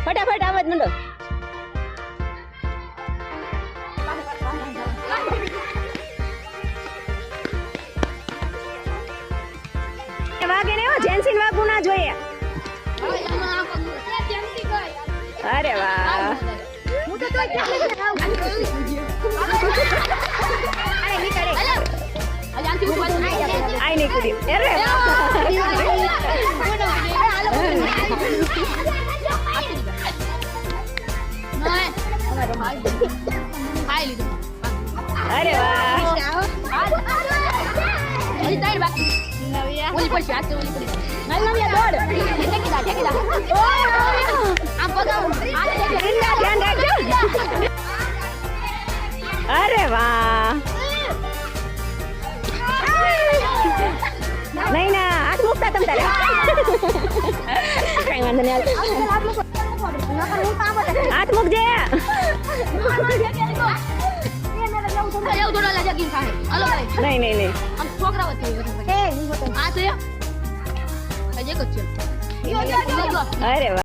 ફટાફટ આવાજ મંડો. વાગે ને જેન્સીન વાગવું ના જોઈએ. અરે વાહ. હું તો આઈ નહીં કુદી. અરે અરે વાહ. ઓલી પડશે આ ઓલી પડી નવિયા દોડ. આમ પગાવ ધ્યાન રાખજો. અરે વાહ. નહીં ના હાથ મૂકતા તમ તારે. કઈ વાંધો નહીં. હાથ મૂકજે. નહીં નહીં નહીં. આમ છોકરા વચ્ચે આ છે હજી એક જ છે અરે વાહ.